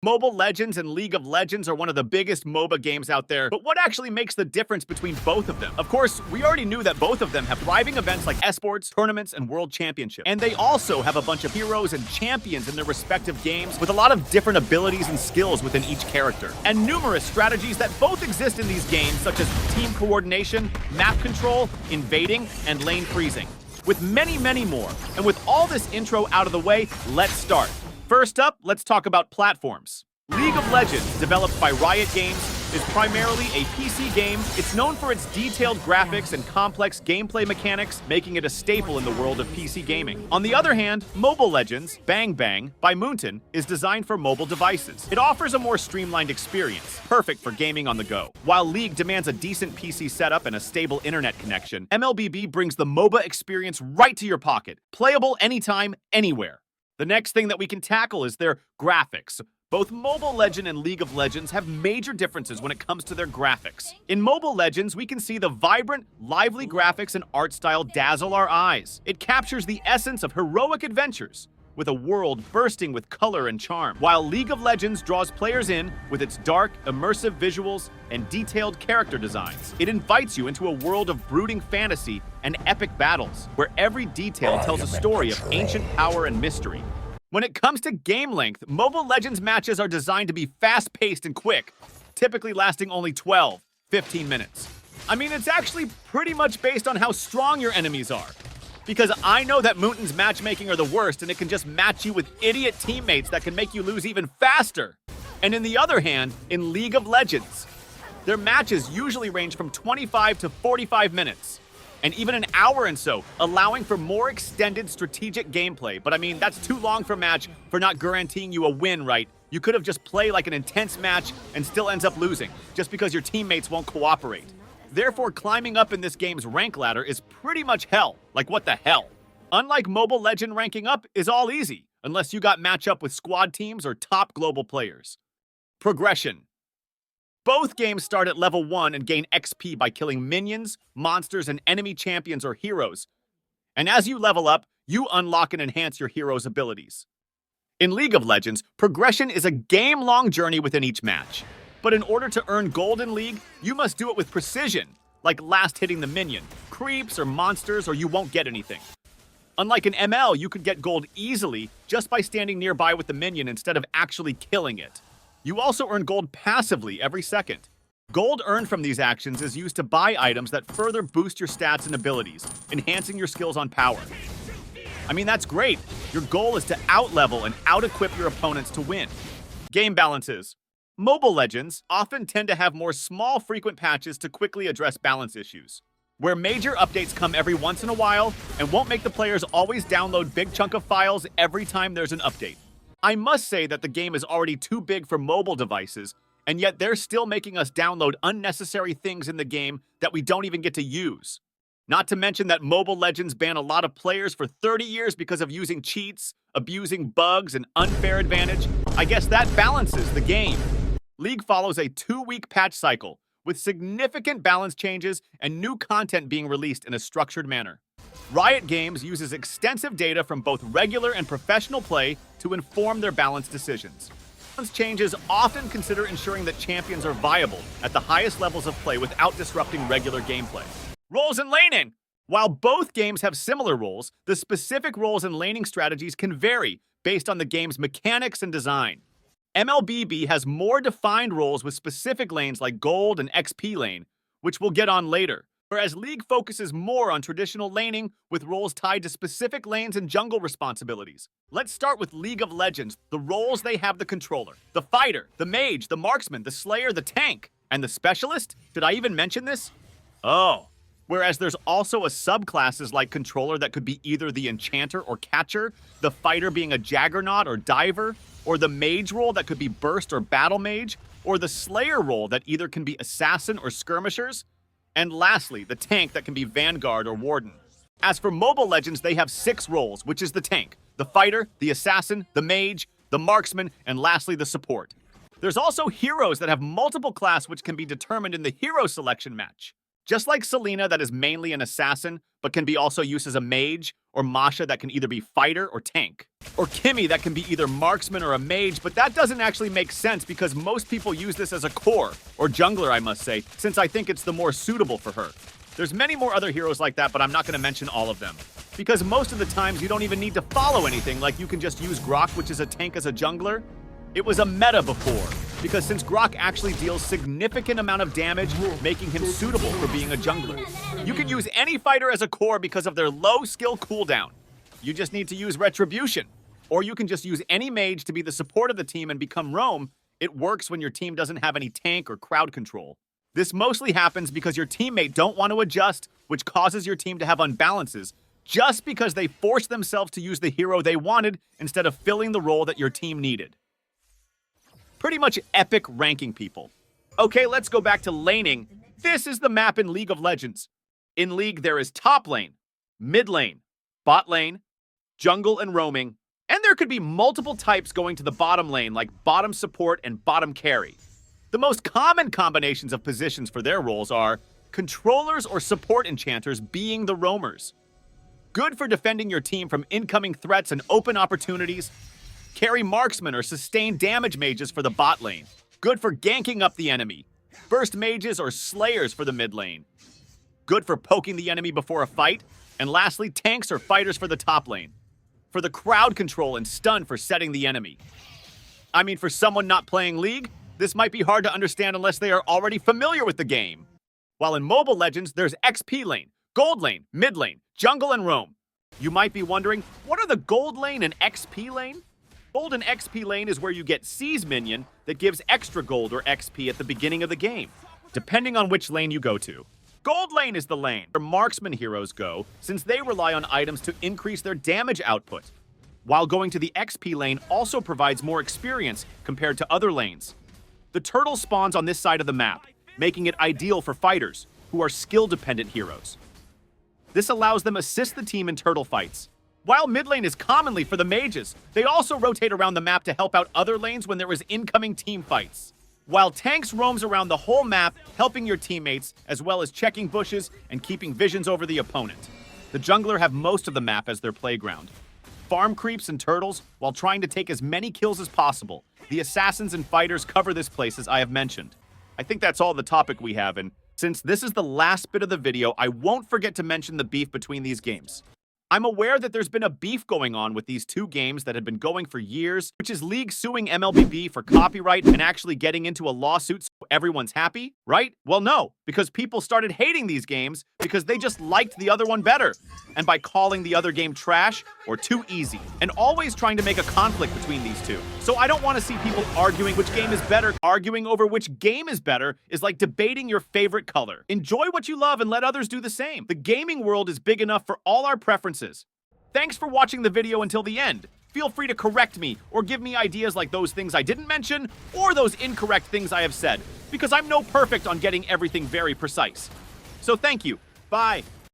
Mobile Legends and League of Legends are one of the biggest MOBA games out there, but what actually makes the difference between both of them? Of course, we already knew that both of them have thriving events like esports, tournaments, and world championships. And they also have a bunch of heroes and champions in their respective games with a lot of different abilities and skills within each character. And numerous strategies that both exist in these games, such as team coordination, map control, invading, and lane freezing. With many, many more. And with all this intro out of the way, let's start. First up, let's talk about platforms. League of Legends, developed by Riot Games, is primarily a PC game. It's known for its detailed graphics and complex gameplay mechanics, making it a staple in the world of PC gaming. On the other hand, Mobile Legends, Bang Bang, by Moonton, is designed for mobile devices. It offers a more streamlined experience, perfect for gaming on the go. While League demands a decent PC setup and a stable internet connection, MLBB brings the MOBA experience right to your pocket, playable anytime, anywhere. The next thing that we can tackle is their graphics. Both Mobile Legends and League of Legends have major differences when it comes to their graphics. In Mobile Legends, we can see the vibrant, lively graphics and art style dazzle our eyes. It captures the essence of heroic adventures, with a world bursting with color and charm, while League of Legends draws players in with its dark, immersive visuals and detailed character designs. It invites you into a world of brooding fantasy and epic battles, where every detail tells a story of ancient power and mystery. When it comes to game length, Mobile Legends matches are designed to be fast-paced and quick, typically lasting only 12-15 minutes. I mean, it's actually pretty much based on how strong your enemies are. Because I know that Moonton's matchmaking are the worst, and it can just match you with idiot teammates that can make you lose even faster. And in the other hand, in League of Legends, their matches usually range from 25 to 45 minutes, and even an hour and so, allowing for more extended strategic gameplay. But I mean, that's too long for a match for not guaranteeing you a win, right? You could have just played like an intense match and still ends up losing, just because your teammates won't cooperate. Therefore, climbing up in this game's rank ladder is pretty much hell. Like, what the hell? Unlike Mobile Legend, ranking up is all easy, unless you got match up with squad teams or top global players. Progression. Both games start at level 1 and gain XP by killing minions, monsters, and enemy champions or heroes. And as you level up, you unlock and enhance your hero's abilities. In League of Legends, progression is a game-long journey within each match. But in order to earn gold in League, you must do it with precision, like last hitting the minion, creeps, or monsters, or you won't get anything. Unlike in ML, you could get gold easily just by standing nearby with the minion instead of actually killing it. You also earn gold passively every second. Gold earned from these actions is used to buy items that further boost your stats and abilities, enhancing your skills on power. I mean, that's great. Your goal is to out-level and out-equip your opponents to win. Game balances. Mobile Legends often tend to have more small, frequent patches to quickly address balance issues, where major updates come every once in a while and won't make the players always download big chunk of files every time there's an update. I must say that the game is already too big for mobile devices, and yet they're still making us download unnecessary things in the game that we don't even get to use. Not to mention that Mobile Legends ban a lot of players for 30 years because of using cheats, abusing bugs, and unfair advantage. I guess that balances the game. League follows a 2-week patch cycle, with significant balance changes and new content being released in a structured manner. Riot Games uses extensive data from both regular and professional play to inform their balance decisions. Balance changes often consider ensuring that champions are viable at the highest levels of play without disrupting regular gameplay. Roles and laning! While both games have similar roles, the specific roles and laning strategies can vary based on the game's mechanics and design. MLBB has more defined roles with specific lanes like Gold and XP lane, which we'll get on later, whereas League focuses more on traditional laning with roles tied to specific lanes and jungle responsibilities. Let's start with League of Legends. The roles they have: the controller, the fighter, the mage, the marksman, the slayer, the tank, and the specialist? Did I even mention this? Oh. Whereas there's also a subclasses like controller that could be either the enchanter or catcher, the fighter being a juggernaut or diver, or the mage role that could be burst or battle mage, or the slayer role that either can be assassin or skirmishers, and lastly, the tank that can be vanguard or warden. As for Mobile Legends, they have 6 roles, which is the tank, the fighter, the assassin, the mage, the marksman, and lastly, the support. There's also heroes that have multiple class which can be determined in the hero selection match. Just like Selena, that is mainly an assassin, but can be also used as a mage, or Masha that can either be fighter or tank, or Kimmy that can be either marksman or a mage, but that doesn't actually make sense because most people use this as a core, or jungler I must say, since I think it's the more suitable for her. There's many more other heroes like that, but I'm not going to mention all of them. Because most of the times you don't even need to follow anything, like you can just use Grok, which is a tank, as a jungler. It was a meta before, because since Grok actually deals significant amount of damage, making him suitable for being a jungler. You can use any fighter as a core because of their low skill cooldown. You just need to use Retribution. Or you can just use any mage to be the support of the team and become roam. It works when your team doesn't have any tank or crowd control. This mostly happens because your teammate don't want to adjust, which causes your team to have unbalances, just because they forced themselves to use the hero they wanted instead of filling the role that your team needed. Pretty much epic ranking, people. Okay, let's go back to laning. This is the map in League of Legends. In League, there is top lane, mid lane, bot lane, jungle and roaming, and there could be multiple types going to the bottom lane, like bottom support and bottom carry. The most common combinations of positions for their roles are controllers or support enchanters being the roamers. Good for defending your team from incoming threats and open opportunities. Carry marksmen or sustained damage mages for the bot lane. Good for ganking up the enemy. Burst mages or slayers for the mid lane. Good for poking the enemy before a fight. And lastly, tanks or fighters for the top lane. For the crowd control and stun for setting the enemy. I mean, for someone not playing League, this might be hard to understand unless they are already familiar with the game. While in Mobile Legends, there's XP lane, gold lane, mid lane, jungle, and roam. You might be wondering, what are the gold lane and XP lane? Gold and XP lane is where you get Seize minion that gives extra gold or XP at the beginning of the game, depending on which lane you go to. Gold lane is the lane where marksman heroes go, since they rely on items to increase their damage output, while going to the XP lane also provides more experience compared to other lanes. The turtle spawns on this side of the map, making it ideal for fighters, who are skill-dependent heroes. This allows them assist the team in turtle fights. While mid lane is commonly for the mages, they also rotate around the map to help out other lanes when there is incoming team fights. While tanks roams around the whole map, helping your teammates, as well as checking bushes and keeping visions over the opponent. The jungler have most of the map as their playground. Farm creeps and turtles while trying to take as many kills as possible. The assassins and fighters cover this place as I have mentioned. I think that's all the topic we have, and since this is the last bit of the video, I won't forget to mention the beef between these games. I'm aware that there's been a beef going on with these two games that had been going for years, which is League suing MLBB for copyright and actually getting into a lawsuit so everyone's happy, right? Well, no, because people started hating these games because they just liked the other one better, and by calling the other game trash or too easy, and always trying to make a conflict between these two. So I don't want to see people arguing which game is better. Arguing over which game is better is like debating your favorite color. Enjoy what you love and let others do the same. The gaming world is big enough for all our preferences. Thanks for watching the video until the end. Feel free to correct me or give me ideas like those things I didn't mention or those incorrect things I have said, because I'm no perfect on getting everything very precise. So thank you. Bye.